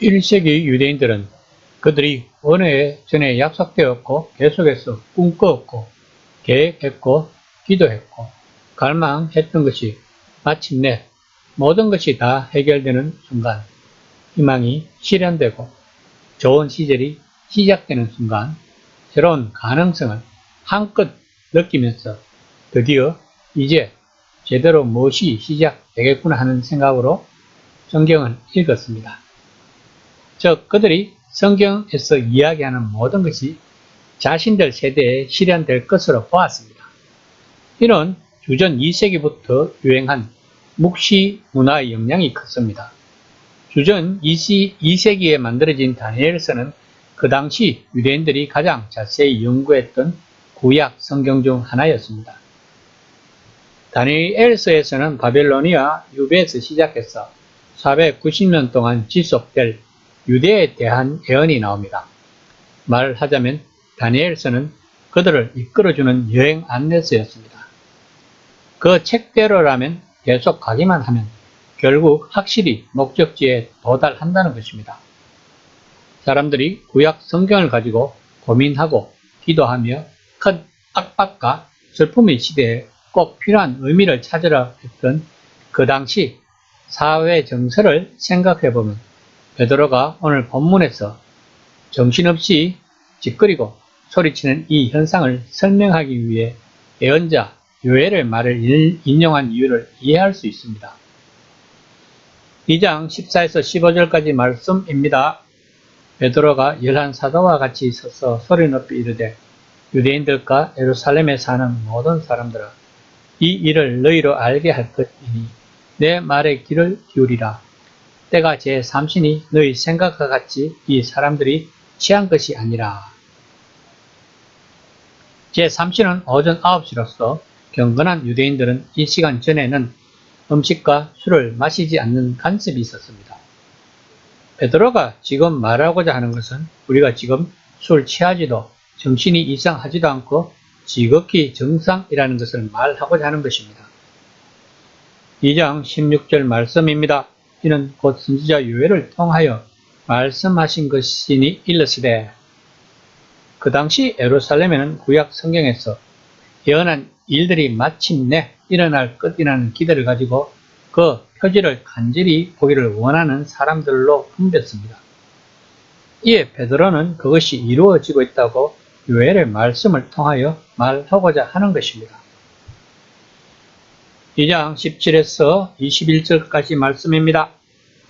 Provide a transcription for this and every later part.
1세기 유대인들은 그들이 언어에 전에 약속되었고 계속해서 꿈꾸었고 계획했고 기도했고 갈망했던 것이 마침내 모든 것이 다 해결되는 순간, 희망이 실현되고 좋은 시절이 시작되는 순간 새로운 가능성을 한껏 느끼면서 드디어 이제 제대로 무엇이 시작되겠구나 하는 생각으로 성경을 읽었습니다. 즉 그들이 성경에서 이야기하는 모든 것이 자신들 세대에 실현될 것으로 보았습니다. 이런 주전 2세기부터 유행한 묵시 문화의 영향이 컸습니다. 주전 2세기에 만들어진 다니엘서는 그 당시 유대인들이 가장 자세히 연구했던 구약 성경 중 하나였습니다. 다니엘서에서는 바벨로니아 유배에서 시작해서 490년 동안 지속될 유대에 대한 예언이 나옵니다. 말하자면 다니엘서는 그들을 이끌어주는 여행 안내서였습니다. 그 책대로라면 계속 가기만 하면 결국 확실히 목적지에 도달한다는 것입니다. 사람들이 구약 성경을 가지고 고민하고 기도하며 큰 압박과 슬픔의 시대에 꼭 필요한 의미를 찾으려 했던 그 당시 사회 정서를 생각해보면 베드로가 오늘 본문에서 정신없이 짓거리고 소리치는 이 현상을 설명하기 위해 예언자 요엘의 말을 인용한 이유를 이해할 수 있습니다. 2장 14에서 15절까지 말씀입니다. 베드로가 열한 사도와 같이 서서 소리 높이 이르되 유대인들과 예루살렘에 사는 모든 사람들아 이 일을 너희로 알게 할 것이니 내 말에 귀를 기울이라. 때가 제3시니 너희 생각과 같이 이 사람들이 취한 것이 아니라. 제3시는 오전 9시로서 경건한 유대인들은 이 시간 전에는 음식과 술을 마시지 않는 간섭이 있었습니다. 베드로가 지금 말하고자 하는 것은 우리가 지금 술 취하지도 정신이 이상하지도 않고 지극히 정상이라는 것을 말하고자 하는 것입니다. 2장 16절 말씀입니다. 이는 곧 선지자 요엘을 통하여 말씀하신 것이니 일러스되 그 당시 예루살렘에는 구약 성경에서 예언한 일들이 마침내 일어날 것이라는 기대를 가지고 그 표지를 간절히 보기를 원하는 사람들로 붐볐습니다. 이에 베드로는 그것이 이루어지고 있다고 요엘의 말씀을 통하여 말하고자 하는 것입니다. 2장 17에서 21절까지 말씀입니다.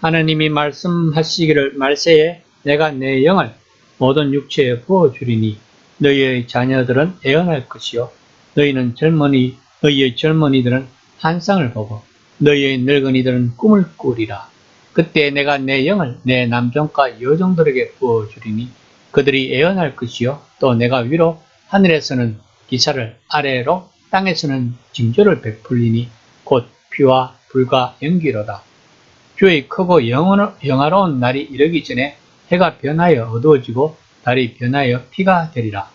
하느님이 말씀하시기를 말세에 내가 내 영을 모든 육체에 부어주리니 너희의 자녀들은 애언할 것이요 너희의 젊은이들은 환상을 보고 너희의 늙은이들은 꿈을 꾸리라. 그때 내가 내 영을 내 남종과 여종들에게 부어주리니 그들이 애언할 것이요 또 내가 위로 하늘에서는 기사를 아래로 땅에서는 징조를 베풀리니 곧 피와 불과 연기로다. 주의 크고 영화로운 날이 이르기 전에 해가 변하여 어두워지고 달이 변하여 피가 되리라.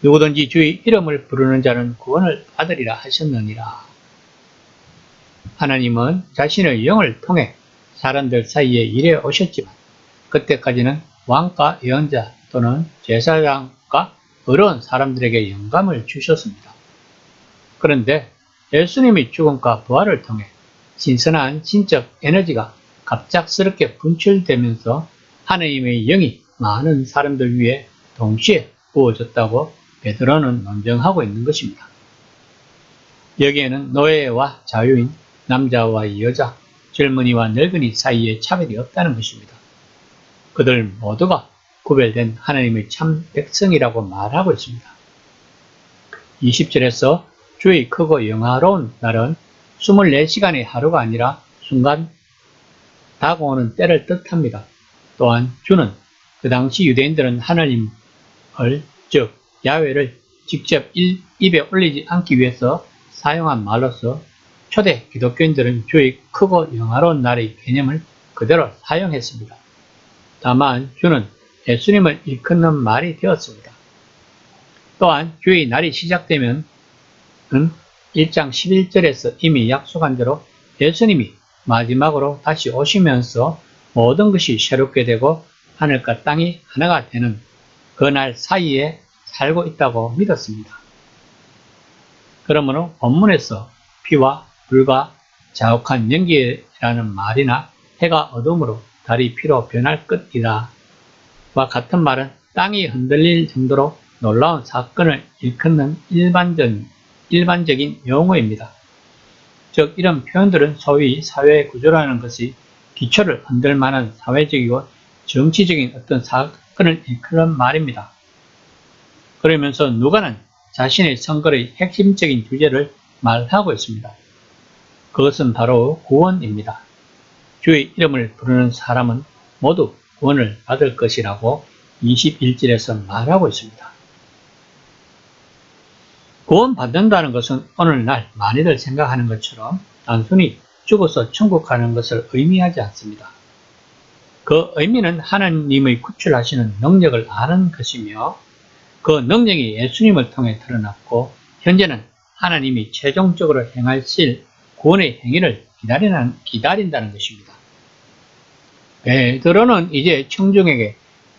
누구든지 주의 이름을 부르는 자는 구원을 받으리라 하셨느니라. 하나님은 자신의 영을 통해 사람들 사이에 일해 오셨지만 그때까지는 왕과 예언자 또는 제사장과 어려운 사람들에게 영감을 주셨습니다. 그런데 예수님의 죽음과 부활을 통해 신선한 신적 에너지가 갑작스럽게 분출되면서 하나님의 영이 많은 사람들 위에 동시에 부어졌다고 베드로는 논증하고 있는 것입니다. 여기에는 노예와 자유인, 남자와 여자, 젊은이와 늙은이 사이에 차별이 없다는 것입니다. 그들 모두가 구별된 하나님의 참 백성이라고 말하고 있습니다. 20절에서 주의 크고 영화로운 날은 24시간의 하루가 아니라 순간 다가오는 때를 뜻합니다. 또한 주는 그 당시 유대인들은 하나님을 즉 야훼를 직접 입에 올리지 않기 위해서 사용한 말로서 초대 기독교인들은 주의 크고 영화로운 날의 개념을 그대로 사용했습니다. 다만 주는 예수님을 일컫는 말이 되었습니다. 또한 주의 날이 시작되면 1장 11절에서 이미 약속한 대로 예수님이 마지막으로 다시 오시면서 모든 것이 새롭게 되고 하늘과 땅이 하나가 되는 그날 사이에 살고 있다고 믿었습니다. 그러므로 본문에서 피와 불과 자욱한 연기라는 말이나 해가 어둠으로 달이 피로 변할 것이다 와 같은 말은 땅이 흔들릴 정도로 놀라운 사건을 일컫는 일반적인 용어입니다. 즉 이런 표현들은 소위 사회 구조라는 것이 기초를 흔들 만한 사회적이고 정치적인 어떤 사건을 일컫는 말입니다. 그러면서 누가는 자신의 선거의 핵심적인 주제를 말하고 있습니다. 그것은 바로 구원입니다. 주의 이름을 부르는 사람은 모두 구원을 받을 것이라고 21절에서 말하고 있습니다. 구원받는다는 것은 오늘날 많이들 생각하는 것처럼 단순히 죽어서 천국 가는 것을 의미하지 않습니다. 그 의미는 하나님의 구출하시는 능력을 아는 것이며 그 능력이 예수님을 통해 드러났고 현재는 하나님이 최종적으로 행하실 구원의 행위를 기다린다는 것입니다. 베드로는 이제 청중에게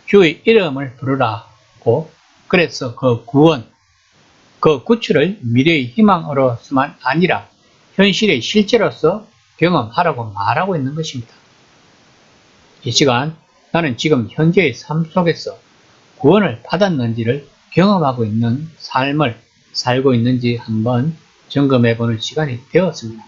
주의 이름을 부르라고 그래서 그 구원, 그 구출을 미래의 희망으로서만 아니라 현실의 실제로서 경험하라고 말하고 있는 것입니다. 이 시간 나는 지금 현재의 삶 속에서 구원을 받았는지를 경험하고 있는 삶을 살고 있는지 한번 점검해 보는 시간이 되었습니다.